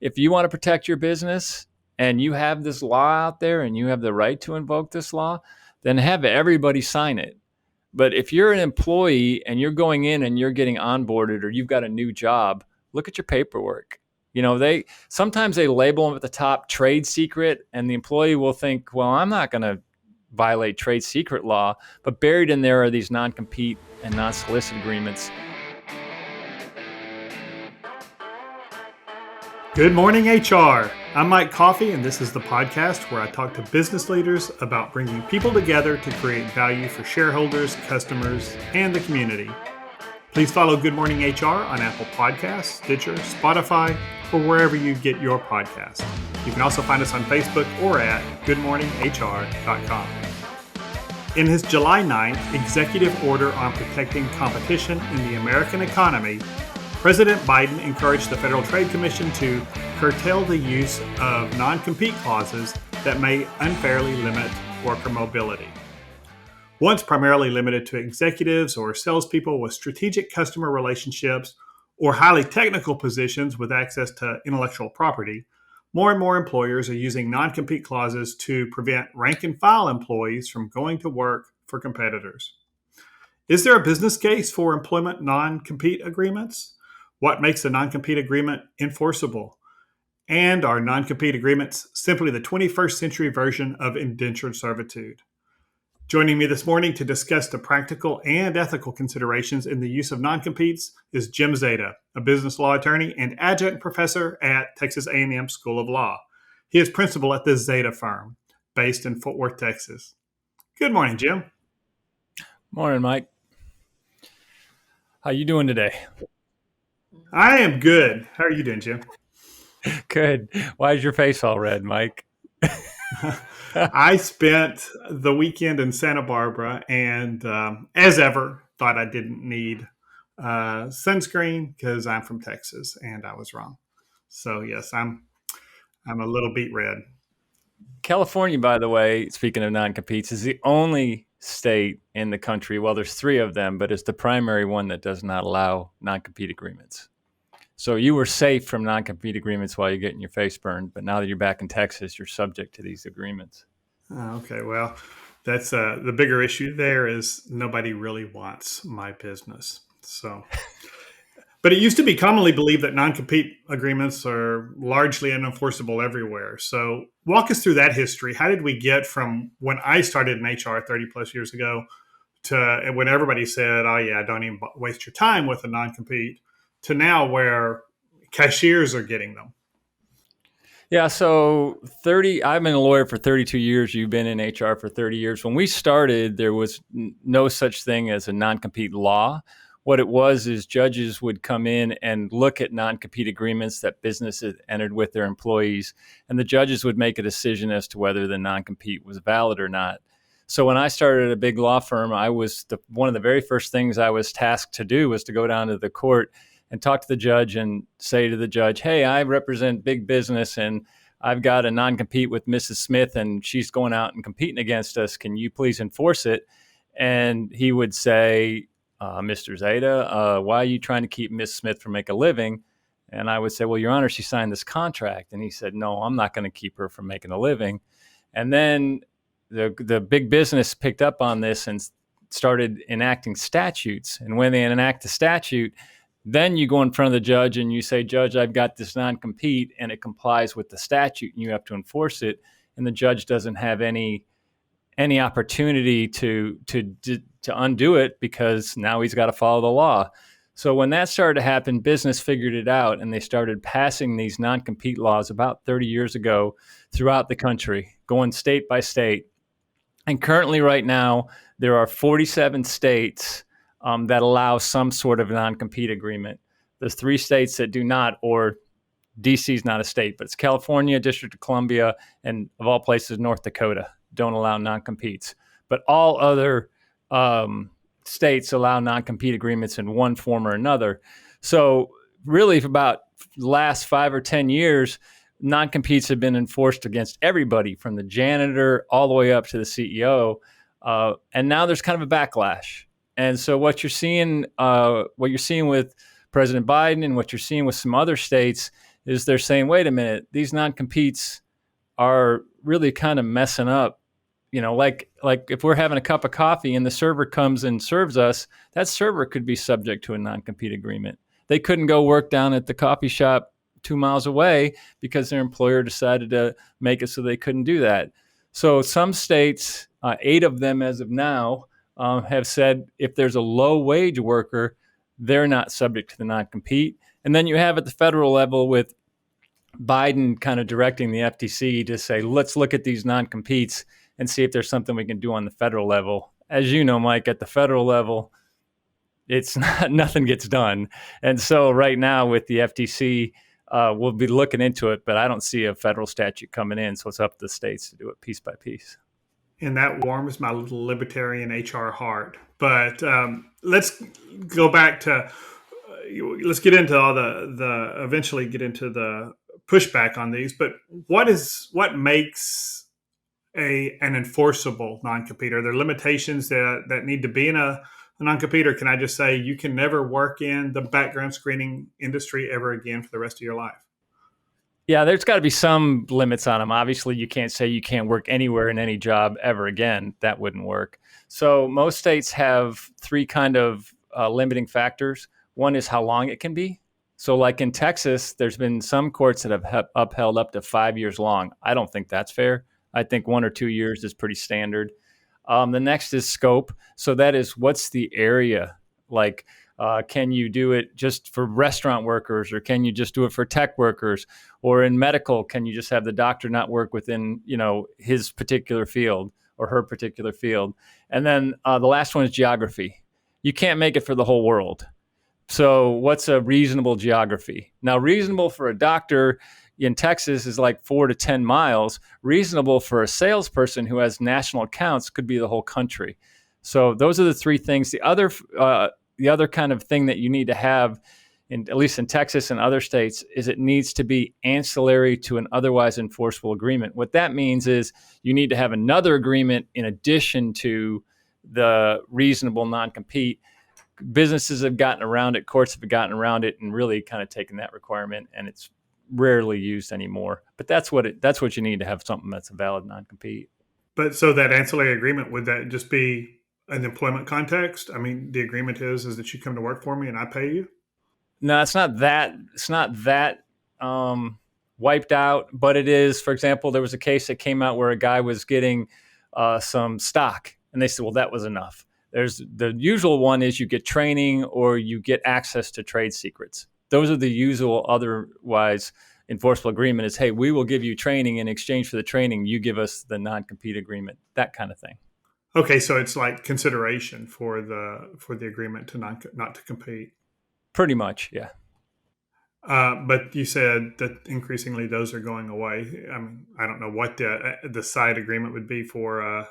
if you want to protect your business and you have this law out there and you have the right to invoke this law, then have everybody sign it. But if you're an employee and you're going in and you're getting onboarded or you've got a new job, look at your paperwork. Sometimes they label them at the top trade secret, and the employee will think, well, I'm not going to violate trade secret law, but buried in there are these non-compete and non-solicit agreements. Good morning, HR. I'm Mike Coffey, and this is the podcast where I talk to business leaders about bringing people together to create value for shareholders, customers, and the community. Please follow Good Morning HR on Apple Podcasts, Stitcher, Spotify, or wherever you get your podcasts. You can also find us on Facebook or at goodmorninghr.com. In his July 9th executive order on protecting competition in the American economy, President Biden encouraged the Federal Trade Commission to curtail the use of non-compete clauses that may unfairly limit worker mobility. Once primarily limited to executives or salespeople with strategic customer relationships or highly technical positions with access to intellectual property, more and more employers are using non-compete clauses to prevent rank-and-file employees from going to work for competitors. Is there a business case for employment non-compete agreements? What makes a non-compete agreement enforceable? And are non-compete agreements simply the 21st century version of indentured servitude? Joining me this morning to discuss the practical and ethical considerations in the use of non-competes is Jim Zadeh, a business law attorney and adjunct professor at Texas A&M School of Law. He is principal at the Zadeh firm, based in Fort Worth, Texas. Good morning, Jim. Morning, Mike. How you doing today? I am good. How are you doing, Jim? Good. Why is your face all red, Mike? I spent the weekend in Santa Barbara and, as ever, thought I didn't need sunscreen because I'm from Texas, and I was wrong. So, yes, I'm a little beet red. California, by the way, speaking of non-competes, is the only state in the country, well, there's 3 of them, but it's the primary one that does not allow non-compete agreements. So you were safe from non-compete agreements while you're getting your face burned, but now that you're back in Texas, you're subject to these agreements. Okay, well, that's the bigger issue there is nobody really wants my business. So, but it used to be commonly believed that non-compete agreements are largely unenforceable everywhere. So walk us through that history. How did we get from when I started in HR 30 plus years ago to when everybody said, oh yeah, don't even waste your time with a non-compete, to now where cashiers are getting them? Yeah, so I've been a lawyer for 32 years. You've been in HR for 30 years. When we started, there was no such thing as a non-compete law. What it was is judges would come in and look at non-compete agreements that businesses entered with their employees, and the judges would make a decision as to whether the non-compete was valid or not. So when I started at a big law firm, one of the very first things I was tasked to do was to go down to the court and talk to the judge and say to the judge, hey, I represent big business and I've got a non-compete with Mrs. Smith and she's going out and competing against us. Can you please enforce it? And he would say, Mr. Zadeh, why are you trying to keep Miss Smith from making a living? And I would say, well, Your Honor, she signed this contract. And he said, no, I'm not going to keep her from making a living. And then the big business picked up on this and started enacting statutes. And when they enact a statute, then you go in front of the judge and you say, Judge, I've got this non-compete and it complies with the statute and you have to enforce it. And the judge doesn't have any opportunity to undo it because now he's got to follow the law. So when that started to happen, business figured it out and they started passing these non-compete laws about 30 years ago throughout the country, going state by state. And currently right now, there are 47 states that allow some sort of non-compete agreement. There's 3 states that do not, or DC is not a state, but it's California, District of Columbia, and of all places, North Dakota don't allow non-competes. But all other states allow non-compete agreements in one form or another. So really for about the last 5 or 10 years, non-competes have been enforced against everybody from the janitor all the way up to the CEO. And now there's kind of a backlash. And so what you're seeing with President Biden and what you're seeing with some other states is they're saying, wait a minute, these non-competes are really kind of messing up. Like if we're having a cup of coffee and the server comes and serves us, that server could be subject to a non-compete agreement. They couldn't go work down at the coffee shop 2 miles away because their employer decided to make it so they couldn't do that. So some states, 8 of them as of now, have said if there's a low wage worker, they're not subject to the non-compete. And then you have at the federal level with Biden kind of directing the FTC to say, let's look at these non-competes and see if there's something we can do on the federal level. As you know, Mike, at the federal level, it's not, nothing gets done. And so right now with the FTC, we'll be looking into it, but I don't see a federal statute coming in. So it's up to the states to do it piece by piece. And that warms my little libertarian HR heart. But let's go back to, let's get into all eventually get into the pushback on these. But what makes an enforceable non-compete? Are there limitations that need to be in a non-compete, or can I just say you can never work in the background screening industry ever again for the rest of your life? Yeah, there's got to be some limits on them. Obviously, you can't say you can't work anywhere in any job ever again. That wouldn't work. So most states have 3 kind of limiting factors. One is how long it can be. So like in Texas, there's been some courts that have upheld up to 5 years long. I don't think that's fair. I think 1 or 2 years is pretty standard. The next is scope. So that is, what's the area? Like, can you do it just for restaurant workers, or can you just do it for tech workers? Or in medical, can you just have the doctor not work within, his particular field or her particular field? And then the last one is geography. You can't make it for the whole world. So what's a reasonable geography? Now, reasonable for a doctor in Texas is like 4 to 10 miles. Reasonable for a salesperson who has national accounts could be the whole country. So those are the 3 things. The other kind of thing that you need to have, at least in Texas and other states, is it needs to be ancillary to an otherwise enforceable agreement. What that means is you need to have another agreement in addition to the reasonable non-compete. Businesses have gotten around it, courts have gotten around it, and really kind of taken that requirement, and it's rarely used anymore. But that's what you need to have something that's a valid non-compete. But so that ancillary agreement, would that just be an employment context? I mean, the agreement is that you come to work for me and I pay you? No, it's not that. It's not that wiped out, but it is. For example, there was a case that came out where a guy was getting some stock, and they said, well, that was enough. There's the usual one is you get training or you get access to trade secrets. Those are the usual otherwise enforceable agreement is, hey, we will give you training in exchange for the training. You give us the non-compete agreement, that kind of thing. Okay, so it's like consideration for the agreement to not to compete. Pretty much, yeah. But you said that increasingly those are going away. I mean, I don't know what the side agreement would be for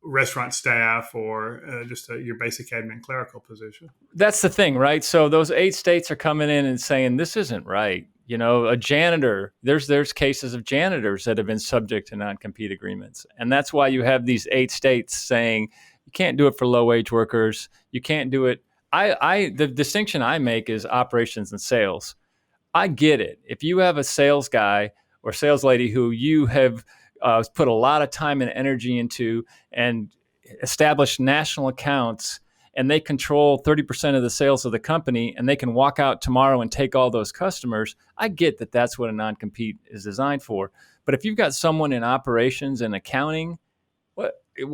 restaurant staff or just your basic admin clerical position. That's the thing, right? So those 8 states are coming in and saying this isn't right. A janitor, there's cases of janitors that have been subject to non-compete agreements. And that's why you have these 8 states saying you can't do it for low wage workers. You can't do it. The distinction I make is operations and sales. I get it. If you have a sales guy or sales lady who you have put a lot of time and energy into and established national accounts, and they control 30% of the sales of the company, and they can walk out tomorrow and take all those customers, I get that that's what a non-compete is designed for. But if you've got someone in operations and accounting,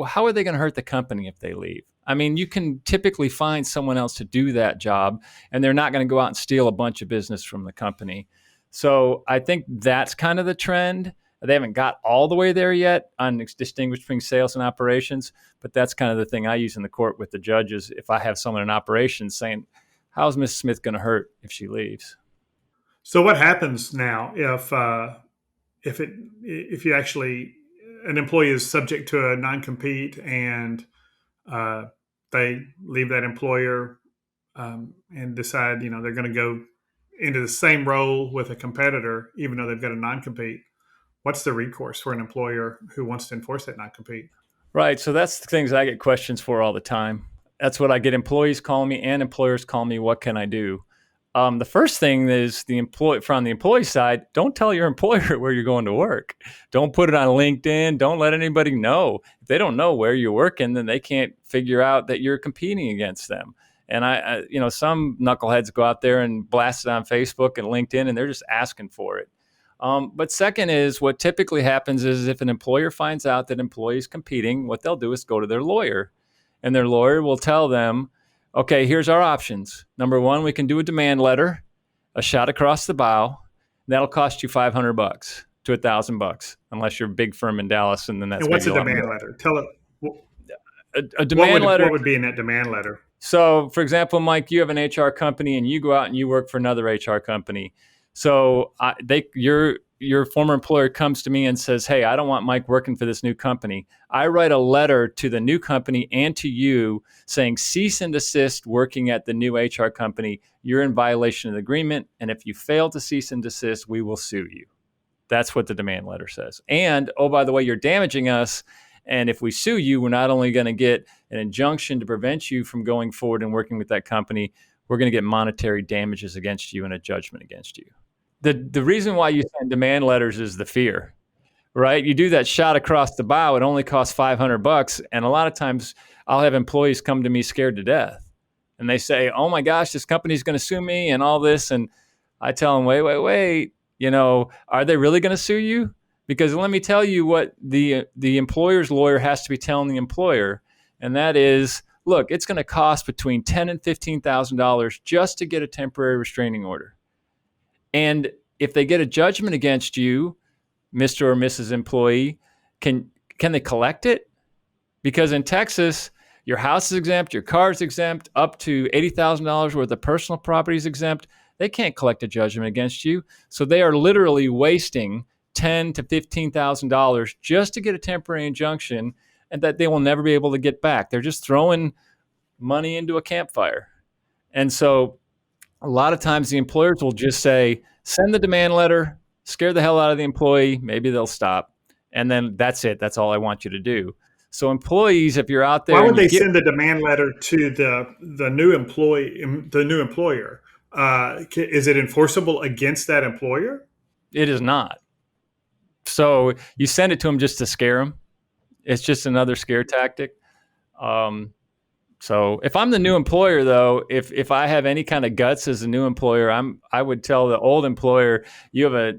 how are they going to hurt the company if they leave? I mean, you can typically find someone else to do that job, and they're not going to go out and steal a bunch of business from the company. So I think that's kind of the trend. They haven't got all the way there yet on distinguish between sales and operations, but that's kind of the thing I use in the court with the judges. If I have someone in operations saying, how's Ms. Smith going to hurt if she leaves? So what happens now if you actually, an employee is subject to a non-compete and they leave that employer and decide, they're going to go into the same role with a competitor, even though they've got a non-compete? What's the recourse for an employer who wants to enforce that non-compete? Right. So that's the things I get questions for all the time. That's what I get. Employees call me and employers call me. What can I do? The first thing is from the employee side, don't tell your employer where you're going to work. Don't put it on LinkedIn. Don't let anybody know. If they don't know where you're working, then they can't figure out that you're competing against them. And some knuckleheads go out there and blast it on Facebook and LinkedIn, and they're just asking for it. But second is, what typically happens is if an employer finds out that employees competing, what they'll do is go to their lawyer, and their lawyer will tell them, okay, here's our options. Number one, we can do a demand letter, a shot across the bow. That'll cost you $500 to $1,000, unless you're a big firm in Dallas, and then that's And what's a maybe a lot demand more. letter? Tell it. A demand letter. What would be in that demand letter? So, for example, Mike, you have an HR company, and you go out and you work for another HR company. So, your former employer comes to me and says, "Hey, I don't want Mike working for this new company." I write a letter to the new company and to you saying, "Cease and desist working at the new HR company. You're in violation of the agreement, and if you fail to cease and desist, we will sue you." That's what the demand letter says. And, oh, by the way, you're damaging us. And if we sue you, we're not only going to get an injunction to prevent you from going forward and working with that company, we're going to get monetary damages against you and a judgment against you. The reason why you send demand letters is the fear, right? You do that shot across the bow, it only costs $500. And a lot of times I'll have employees come to me scared to death. And they say, oh my gosh, this company's going to sue me and all this. And I tell them, wait. Are they really going to sue you? Because let me tell you what the employer's lawyer has to be telling the employer, and that is, look, it's going to cost between $10,000 and $15,000 just to get a temporary restraining order. And if they get a judgment against you, Mr. or Mrs. Employee, can they collect it? Because in Texas, your house is exempt, your car is exempt, up to $80,000 worth of personal property is exempt. They can't collect a judgment against you. So they are literally wasting $10,000 to $15,000 just to get a temporary injunction, and that they will never be able to get back. They're just throwing money into a campfire. And so a lot of times the employers will just say, send the demand letter, scare the hell out of the employee, maybe they'll stop. And then that's it. That's all I want you to do. So employees, if you're out there, why would they send the demand letter to the new employer? Is it enforceable against that employer? It is not. So you send it to them just to scare them. It's just another scare tactic. So if I'm the new employer, though, if I have any kind of guts as a new employer, I would tell the old employer, you have a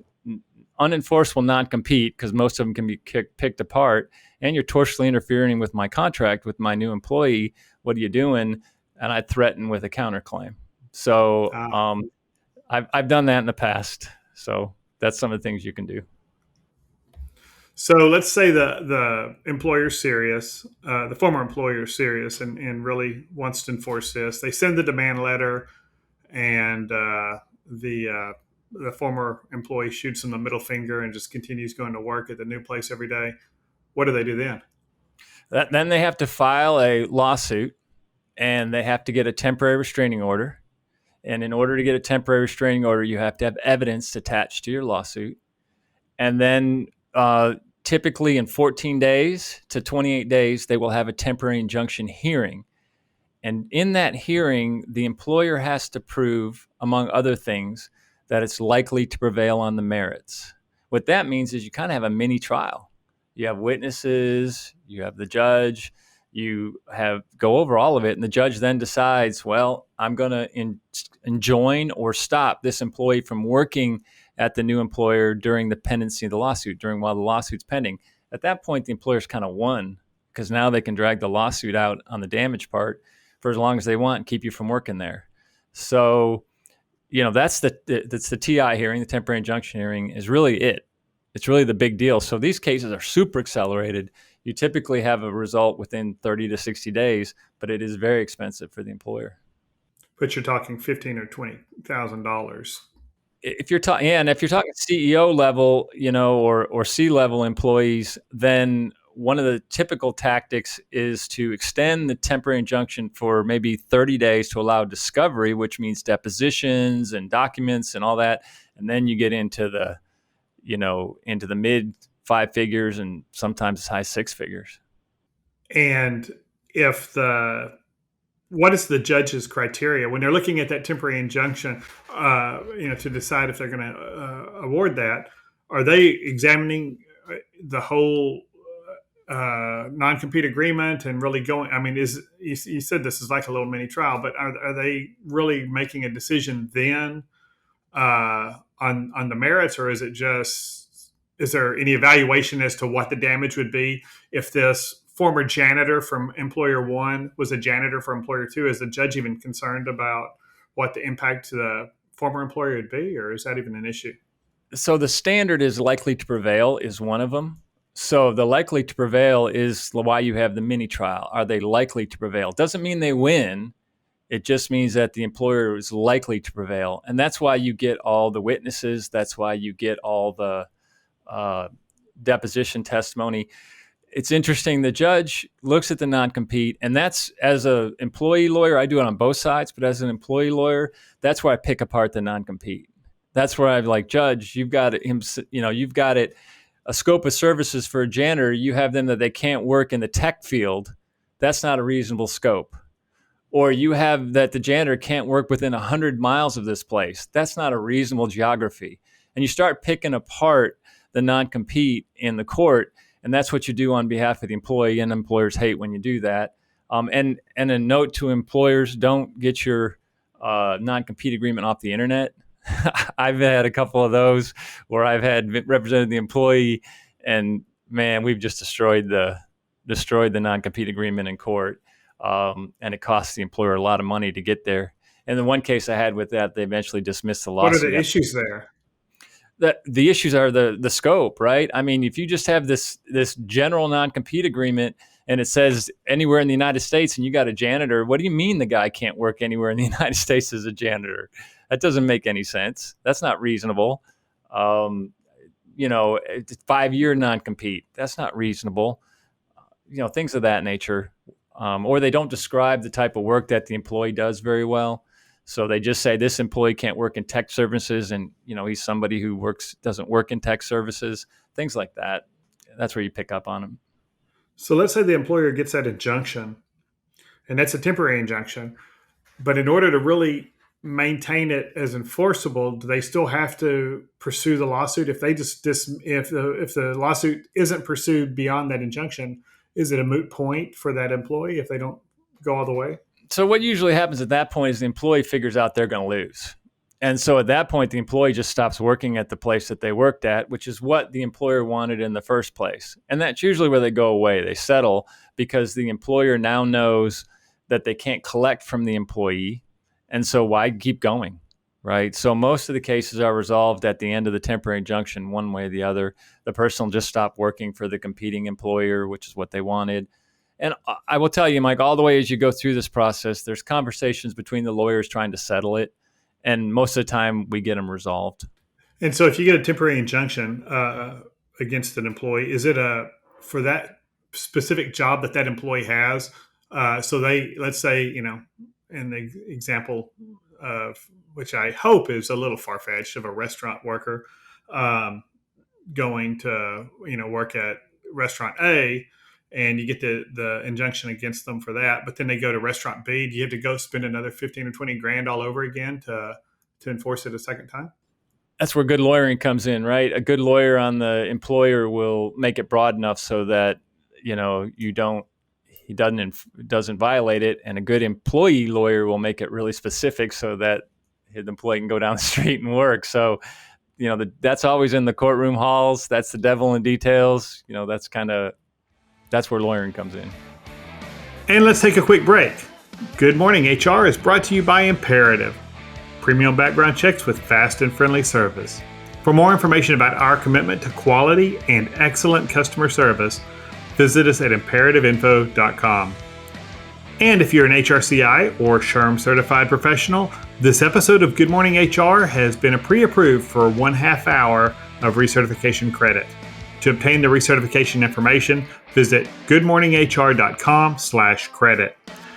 unenforceable non-compete, because most of them can be picked apart, and you're tortiously interfering with my contract with my new employee. What are you doing? And I threaten with a counterclaim. So I've done that in the past. So that's some of the things you can do. So let's say the employer's serious, the former employer is serious and really wants to enforce this. They send the demand letter, and the former employee shoots them the middle finger and just continues going to work at the new place every day. What do they do then? Then they have to file a lawsuit, and they have to get a temporary restraining order. And in order to get a temporary restraining order, you have to have evidence attached to your lawsuit. And then typically in 14 days to 28 days, they will have a temporary injunction hearing. And in that hearing, the employer has to prove, among other things, that it's likely to prevail on the merits. What that means is you kind of have a mini trial. You have witnesses, you have the judge, you go over all of it, and the judge then decides, well, I'm going to enjoin or stop this employee from working at the new employer during the pendency of the lawsuit, while the lawsuit's pending. At that point, the employer's kind of won, because now they can drag the lawsuit out on the damage part for as long as they want and keep you from working there. So, that's the TI hearing, the temporary injunction hearing, is really it. It's really the big deal. So these cases are super accelerated. You typically have a result within 30 to 60 days, but it is very expensive for the employer. But you're talking $15,000 or $20,000. If you're talking, and if you're talking CEO level, or C-level employees, then one of the typical tactics is to extend the temporary injunction for maybe 30 days to allow discovery, which means depositions and documents and all that. And then you get into the mid 5 figures and sometimes as high 6 figures. And if the what is the judge's criteria when they're looking at that temporary injunction, to decide if they're going to award that? Are they examining the whole non-compete agreement and really going? I mean, you said this is like a little mini trial, but are they really making a decision then on the merits, or is it just, is there any evaluation as to what the damage would be if this former janitor from employer one was a janitor for employer two? Is the judge even concerned about what the impact to the former employer would be, or is that even an issue? So the standard is likely to prevail is one of them. So the likely to prevail is why you have the mini trial. Are they likely to prevail? Doesn't mean they win. It just means that the employer is likely to prevail. And that's why you get all the witnesses. That's why you get all the deposition testimony. It's interesting. The judge looks at the non-compete, and that's, as an employee lawyer, I do it on both sides, but as an employee lawyer, that's where I pick apart the non-compete. That's where I'm like, Judge, you've got it, you've got it, a scope of services for a janitor. You have them that they can't work in the tech field. That's not a reasonable scope. Or you have that the janitor can't work within 100 miles of this place. That's not a reasonable geography. And you start picking apart the non-compete in the court, and that's what you do on behalf of the employee, and employers hate when you do that. And a note to employers, don't get your non-compete agreement off the internet. I've had a couple of those where I've had represented the employee, and man, we've just destroyed the non-compete agreement in court. And it costs the employer a lot of money to get there. And the one case I had with that, they eventually dismissed the lawsuit. What are the issues there? The issues are the scope, right? I mean, if you just have this general non-compete agreement and it says anywhere in the United States and you got a janitor, what do you mean the guy can't work anywhere in the United States as a janitor? That doesn't make any sense. That's not reasonable. It's 5-year non-compete. That's not reasonable. Things of that nature. Or they don't describe the type of work that the employee does very well. So they just say this employee can't work in tech services, and he's somebody who doesn't work in tech services. Things like that. That's where you pick up on them. So let's say the employer gets that injunction, and that's a temporary injunction. But in order to really maintain it as enforceable, do they still have to pursue the lawsuit? If they if the lawsuit isn't pursued beyond that injunction, is it a moot point for that employee if they don't go all the way? So what usually happens at that point is the employee figures out they're going to lose. And so at that point, the employee just stops working at the place that they worked at, which is what the employer wanted in the first place. And that's usually where they go away. They settle because the employer now knows that they can't collect from the employee. And so why keep going, right? So most of the cases are resolved at the end of the temporary injunction, one way or the other. The person will just stop working for the competing employer, which is what they wanted. And I will tell you, Mike, all the way as you go through this process, there's conversations between the lawyers trying to settle it. And most of the time, we get them resolved. And so if you get a temporary injunction against an employee, is it for that specific job that employee has? So let's say, in the example of, which I hope is a little far-fetched, of a restaurant worker going to, work at restaurant A, and you get the injunction against them for that, but then they go to restaurant B. Do you have to go spend another 15 or 20 grand all over again to enforce it a second time? That's where good lawyering comes in, right? A good lawyer on the employer will make it broad enough so that, he doesn't violate it. And a good employee lawyer will make it really specific so that the employee can go down the street and work. So, that's always in the courtroom halls. That's the devil in details. That's where lawyering comes in. And let's take a quick break. Good Morning HR is brought to you by Imperative, premium background checks with fast and friendly service. For more information about our commitment to quality and excellent customer service, visit us at imperativeinfo.com. And if you're an HRCI or SHRM certified professional, this episode of Good Morning HR has been pre-approved for 1/2 hour of recertification credit. To obtain the recertification information, visit goodmorninghr.com/credit.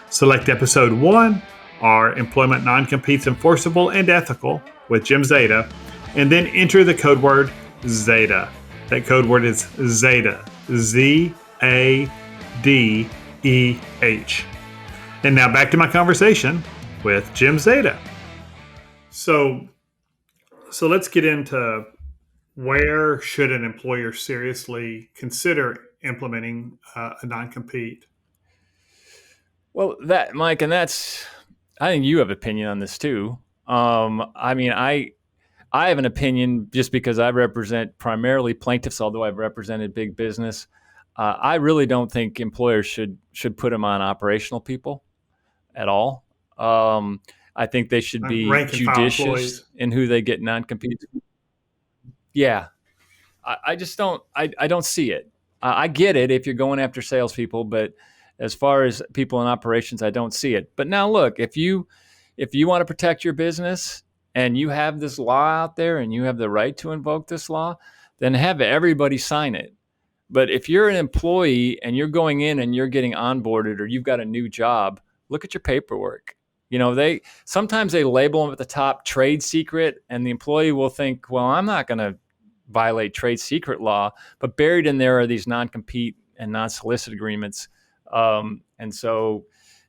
Select episode 1, our employment non-competes enforceable and ethical with Jim Zadeh, and then enter the code word ZADEH. That code word is ZADEH, ZADEH. And now back to my conversation with Jim Zadeh. So let's get into where should an employer seriously consider implementing a non-compete? Well, that Mike, and that's I think you have opinion on this too. I mean, I have an opinion just because I represent primarily plaintiffs, although I've represented big business. I really don't think employers should put them on operational people at all. I think they should be Rank and file judicious employees. in who they get non-compete. Yeah, I just don't. I don't see it. I get it if you're going after salespeople, but as far as people in operations, I don't see it. But now, look, if you want to protect your business and you have this law out there and you have the right to invoke this law, then have everybody sign it. But if you're an employee and you're going in and you're getting onboarded or you've got a new job, look at your paperwork. They sometimes they label them at the top trade secret, and the employee will think, well, I'm not going to violate trade secret law, but buried in there are these non-compete and non-solicit agreements. And so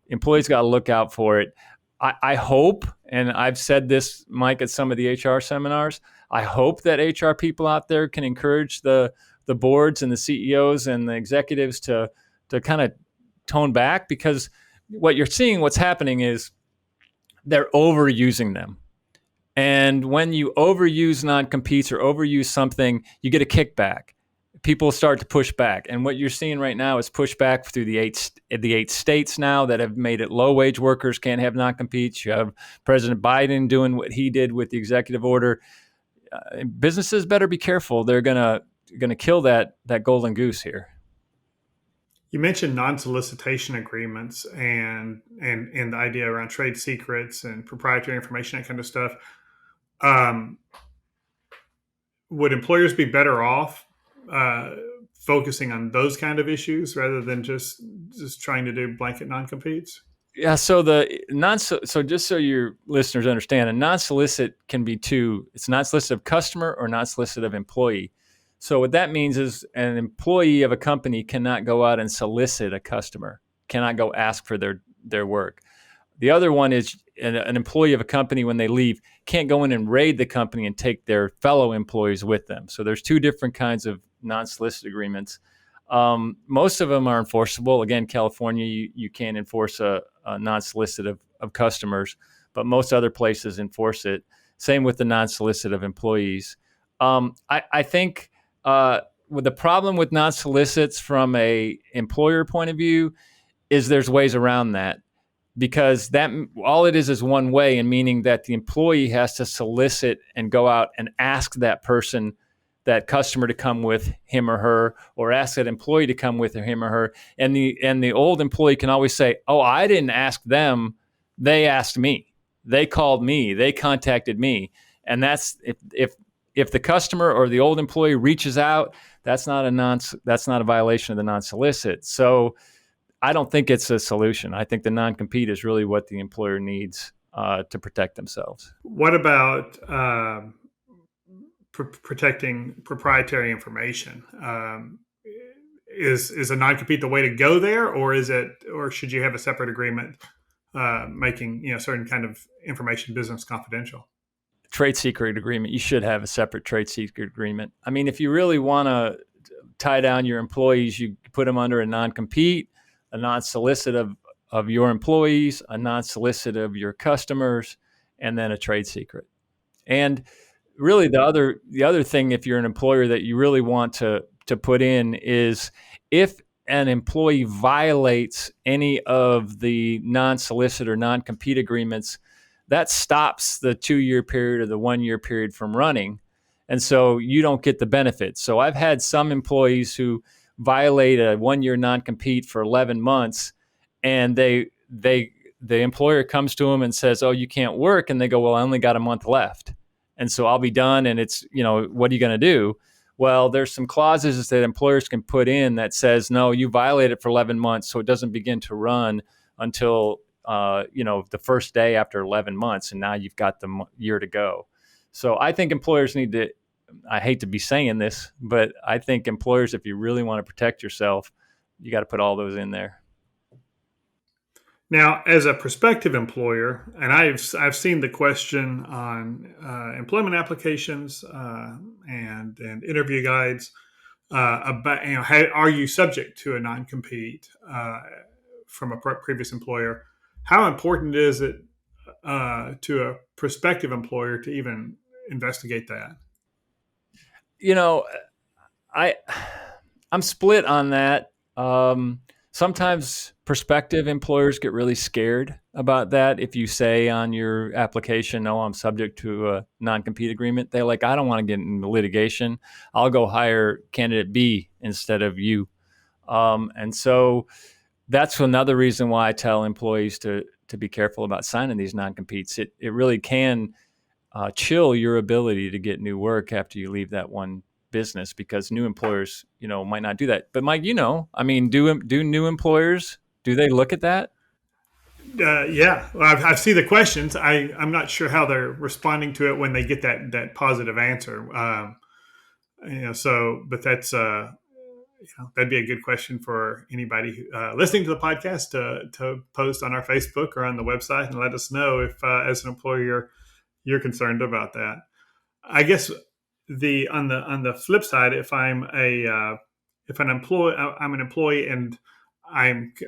employees got to look out for it. I hope, and I've said this, Mike, at some of the HR seminars, I hope that HR people out there can encourage the boards and the CEOs and the executives to kind of tone back, because what's happening is they're overusing them. And when you overuse non-competes or overuse something, you get a kickback. People start to push back. And what you're seeing right now is pushback through the eight states now that have made it low-wage workers can't have non-competes. You have President Biden doing what he did with the executive order. Businesses better be careful. They're gonna kill that golden goose here. You mentioned non-solicitation agreements and the idea around trade secrets and proprietary information, that kind of stuff. Would employers be better off focusing on those kind of issues rather than just trying to do blanket non-competes? Yeah. So so just so your listeners understand, a non-solicit can be two. It's non-solicit of customer or non-solicit of employee. So what that means is an employee of a company cannot go out and solicit a customer, cannot go ask for their work. The other one is an employee of a company, when they leave, can't go in and raid the company and take their fellow employees with them. So there's two different kinds of non-solicit agreements. Most of them are enforceable. Again, California, you can't enforce a non-solicit of customers, but most other places enforce it. Same with the non-solicit of employees. I think with the problem with non-solicits from a employer point of view is there's ways around that, because that all it is one way, and meaning that the employee has to solicit and go out and ask that person, that customer, to come with him or her, or ask that employee to come with him or her. And the old employee can always say, "Oh, I didn't ask them; they asked me. They called me. They contacted me." And that's if the customer or the old employee reaches out, that's not a violation of the non-solicit. So I don't think it's a solution. I think the non-compete is really what the employer needs to protect themselves. What about protecting proprietary information? Is a non-compete the way to go there, or should you have a separate agreement making certain kind of information business confidential? Trade secret agreement. You should have a separate trade secret agreement. I mean, if you really want to tie down your employees, you put them under a non-compete, a non-solicit of your employees, a non-solicit of your customers, and then a trade secret. And really the other thing, if you're an employer, that you really want to put in is, if an employee violates any of the non-solicit or non-compete agreements, that stops the 2-year period or the 1-year period from running. And so you don't get the benefits. So I've had some employees who violate a 1-year non-compete for 11 months, and the employer comes to them and says, "Oh, you can't work." And they go, "Well, I only got a month left, and so I'll be done." And it's, what are you going to do? Well, there's some clauses that employers can put in that says, no, you violated for 11 months, so it doesn't begin to run until the first day after 11 months, and now you've got the year to go. So I think employers need to, I hate to be saying this, but I think employers, if you really want to protect yourself, you got to put all those in there. Now, as a prospective employer, and I've seen the question on employment applications and interview guides about are you subject to a non-compete from a previous employer? How important is it to a prospective employer to even investigate that? You know, I I'm split on that. Sometimes prospective employers get really scared about that. If you say on your application, "No, I'm subject to a non-compete agreement," they're like, "I don't want to get into litigation. I'll go hire candidate B instead of you." And so that's another reason why I tell employees to be careful about signing these non-competes. It really can chill your ability to get new work after you leave that one business, because new employers, might not do that. But Mike, I mean, do new employers, do they look at that? Yeah, well, I've seen the questions. I'm not sure how they're responding to it when they get that positive answer. But that's that'd be a good question for anybody listening to the podcast to post on our Facebook or on the website and let us know if, as an employer, you're concerned about that. I guess the on the flip side, if I'm I'm an employee and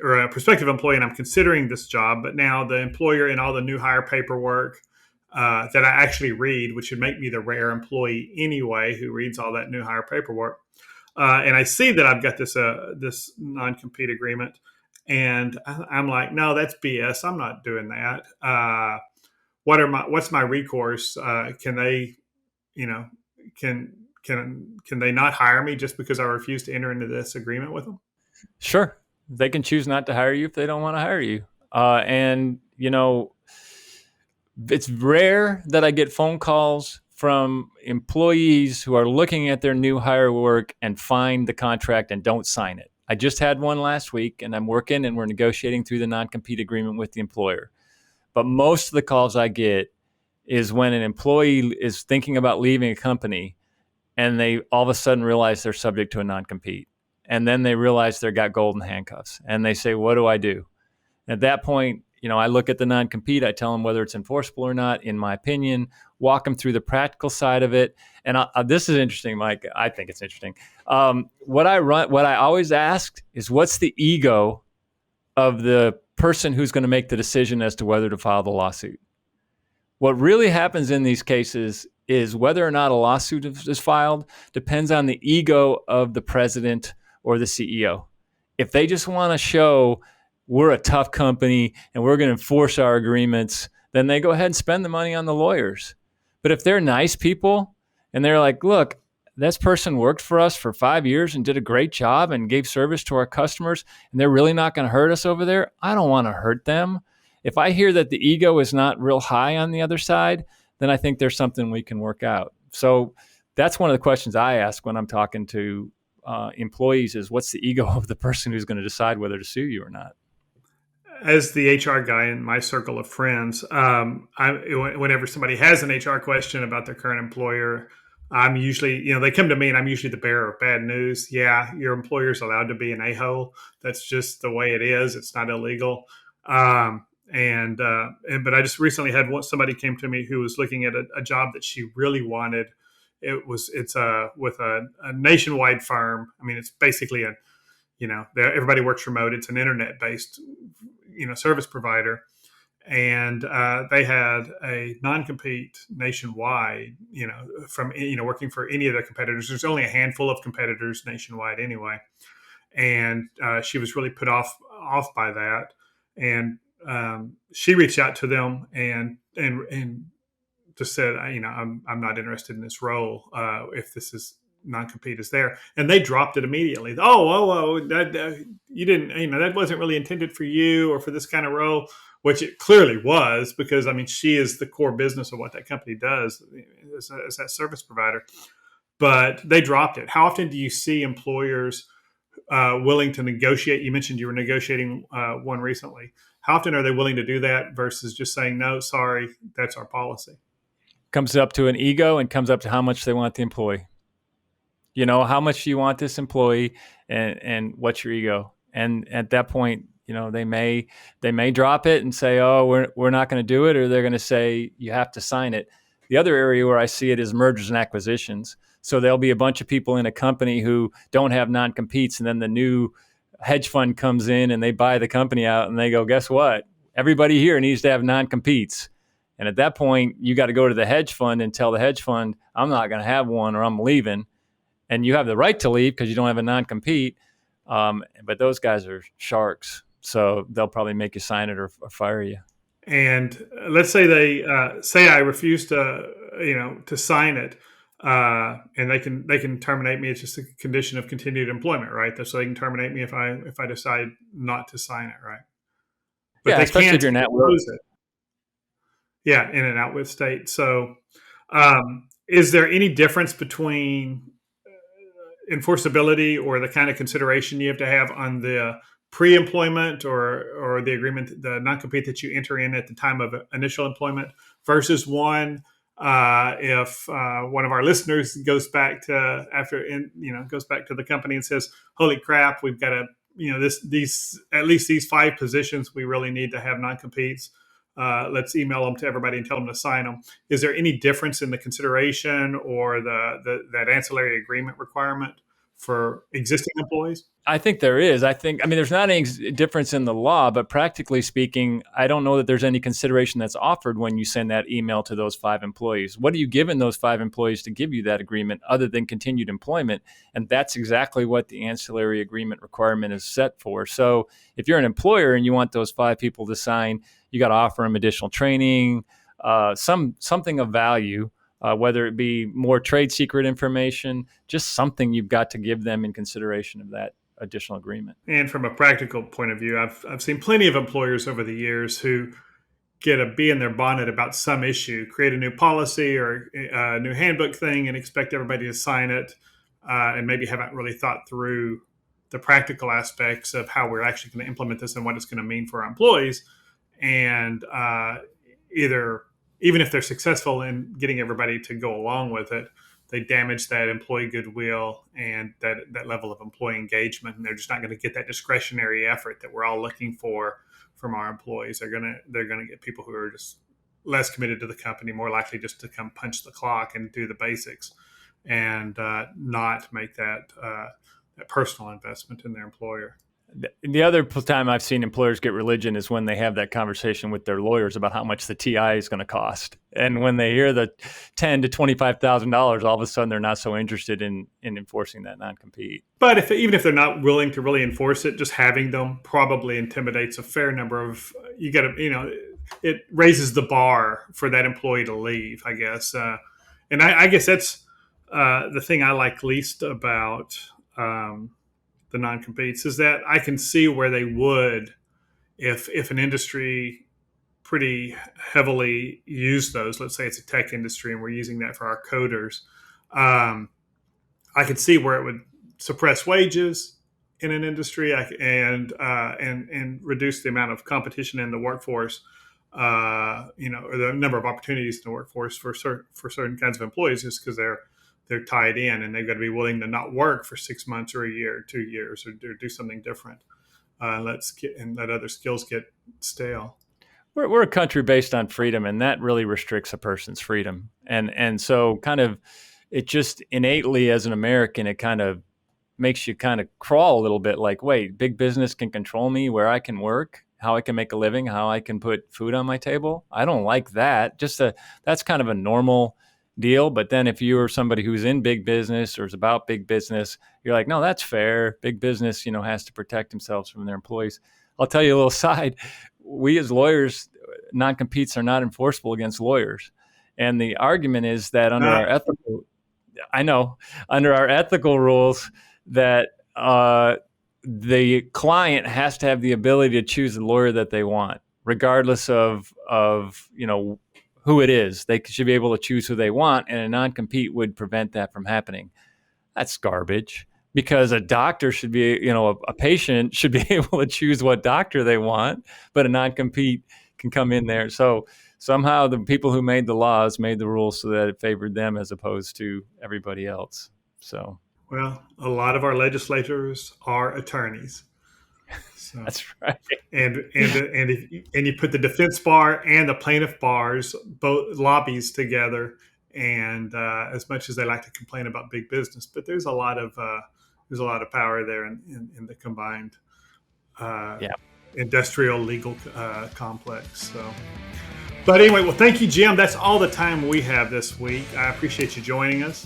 or a prospective employee and I'm considering this job, but now the employer in all the new hire paperwork that I actually read, which would make me the rare employee anyway who reads all that new hire paperwork, and I see that I've got this non-compete agreement, and I'm like, no, that's BS. I'm not doing that. What's my recourse? Can they, you know, can they not hire me just because I refuse to enter into this agreement with them? Sure. They can choose not to hire you if they don't want to hire you. And, it's rare that I get phone calls from employees who are looking at their new hire work and find the contract and don't sign it. I just had one last week, and I'm working and we're negotiating through the non-compete agreement with the employer. But most of the calls I get is when an employee is thinking about leaving a company and they all of a sudden realize they're subject to a non-compete. And then they realize they've got golden handcuffs and they say, what do I do? At that point, I look at the non-compete. I tell them whether it's enforceable or not, in my opinion, walk them through the practical side of it. And this is interesting, Mike. I think it's interesting. What I always ask is, what's the ego of the person who's going to make the decision as to whether to file the lawsuit? What really happens in these cases is whether or not a lawsuit is filed depends on the ego of the president or the CEO. If they just want to show we're a tough company and we're going to enforce our agreements, then they go ahead and spend the money on the lawyers. But if they're nice people and they're like, look, this person worked for us for 5 years and did a great job and gave service to our customers, and they're really not going to hurt us over there, I don't want to hurt them. If I hear that the ego is not real high on the other side, then I think there's something we can work out. So that's one of the questions I ask when I'm talking to employees is, what's the ego of the person who's going to decide whether to sue you or not? As the HR guy in my circle of friends, whenever somebody has an HR question about their current employer, I'm usually, they come to me and I'm usually the bearer of bad news. Yeah, your employer's allowed to be an a-hole. That's just the way it is. It's not illegal. But I just recently had somebody came to me who was looking at a job that she really wanted. It's with a nationwide firm. I mean, it's basically everybody works remote. It's an internet based, service provider. And they had a non-compete nationwide, from, working for any of their competitors. There's only a handful of competitors nationwide anyway. And she was really put off by that. And she reached out to them and just said, I'm not interested in this role if this is non-compete is there, and they dropped it immediately. That you didn't, that wasn't really intended for you or for this kind of role, which it clearly was, because she is the core business of what that company does as that service provider. But they dropped it. How often do you see employers willing to negotiate? You mentioned you were negotiating one recently. How often are they willing to do that versus just saying, no, sorry, that's our policy? Comes up to an ego and comes up to how much they want the employee. How much do you want this employee and what's your ego? And at that point, They may drop it and say, oh, we're not going to do it, or they're going to say you have to sign it. The other area where I see it is mergers and acquisitions. So there'll be a bunch of people in a company who don't have non-competes, and then the new hedge fund comes in and they buy the company out, and they go, guess what? Everybody here needs to have non-competes. And at that point, you got to go to the hedge fund and tell the hedge fund, I'm not going to have one, or I'm leaving. And you have the right to leave because you don't have a non-compete. But those guys are sharks. So they'll probably make you sign it or fire you. And let's say they say I refuse to sign it, and they can terminate me. It's just a condition of continued employment, right? So they can terminate me if I decide not to sign it, right? But yeah, they especially can't if you're in that close it. Yeah, in an outwith state. So, is there any difference between enforceability or the kind of consideration you have to have on the pre-employment or the agreement, the non-compete that you enter in at the time of initial employment versus one if one of our listeners goes back to goes back to the company and says, holy crap, we've got to, these at least these 5 positions we really need to have non-competes. Let's email them to everybody and tell them to sign them. Is there any difference in the consideration or that ancillary agreement requirement for existing employees? I think there is. There's not any difference in the law, but practically speaking, I don't know that there's any consideration that's offered when you send that email to those 5 employees. What are you giving those 5 employees to give you that agreement other than continued employment? And that's exactly what the ancillary agreement requirement is set for. So if you're an employer and you want those 5 people to sign, you got to offer them additional training, something of value. Whether it be more trade secret information, just something you've got to give them in consideration of that additional agreement. And from a practical point of view, I've seen plenty of employers over the years who get a bee in their bonnet about some issue, create a new policy or a new handbook thing and expect everybody to sign it, and maybe haven't really thought through the practical aspects of how we're actually going to implement this and what it's going to mean for our employees. And even if they're successful in getting everybody to go along with it, they damage that employee goodwill and that level of employee engagement, and they're just not going to get that discretionary effort that we're all looking for from our employees. They're going to get people who are just less committed to the company, more likely just to come punch the clock and do the basics, and not make that personal investment in their employer. The other time I've seen employers get religion is when they have that conversation with their lawyers about how much the TI is going to cost. And when they hear the $10,000 to $25,000, all of a sudden they're not so interested in enforcing that non-compete. But even if they're not willing to really enforce it, just having them probably intimidates a fair number of, it raises the bar for that employee to leave, I guess. And I guess that's the thing I like least about the non-competes is that I can see where they would, if an industry pretty heavily used those. Let's say it's a tech industry and we're using that for our coders. I could see where it would suppress wages in an industry and reduce the amount of competition in the workforce, or the number of opportunities in the workforce for certain kinds of employees, just because they're tied in and they've got to be willing to not work for 6 months or a year, or 2 years, or do something different. Let other skills get stale. We're a country based on freedom, and that really restricts a person's freedom. And so kind of it just innately as an American, it kind of makes you kind of crawl a little bit like, wait, big business can control me, where I can work, how I can make a living, how I can put food on my table. I don't like that. That's kind of a normal deal. But then if you're somebody who's in big business or is about big business, you're like, no, that's fair. Big business, has to protect themselves from their employees. I'll tell you a little side. We as lawyers, non-competes are not enforceable against lawyers. And the argument is that under our ethical rules that the client has to have the ability to choose the lawyer that they want, regardless of who it is. They should be able to choose who they want, and a non-compete would prevent that from happening. That's garbage, because a doctor should be, a patient should be able to choose what doctor they want, but a non-compete can come in there. So somehow the people who made the laws made the rules so that it favored them as opposed to everybody else. So, well, a lot of our legislators are attorneys. So, That's right. and you put the defense bar and the plaintiff bars, both lobbies together. And as much as they like to complain about big business, but there's a lot of power there in the combined Yeah. industrial legal complex. So, but anyway, well, thank you, Jim. That's all the time we have this week. I appreciate you joining us.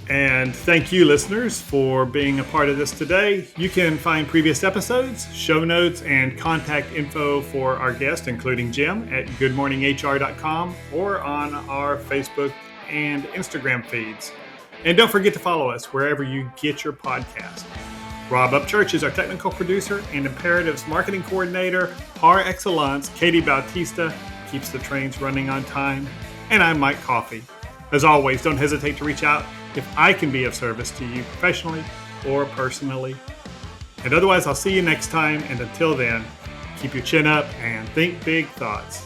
And thank you, listeners, for being a part of this today. You can find previous episodes, show notes, and contact info for our guest, including Jim, at goodmorninghr.com or on our Facebook and Instagram feeds. And don't forget to follow us wherever you get your podcast. Rob Upchurch is our technical producer, and Imperative's marketing coordinator par excellence, Katie Bautista, keeps the trains running on time. And I'm Mike Coffey. As always, don't hesitate to reach out if I can be of service to you professionally or personally. And otherwise, I'll see you next time. And until then, keep your chin up and think big thoughts.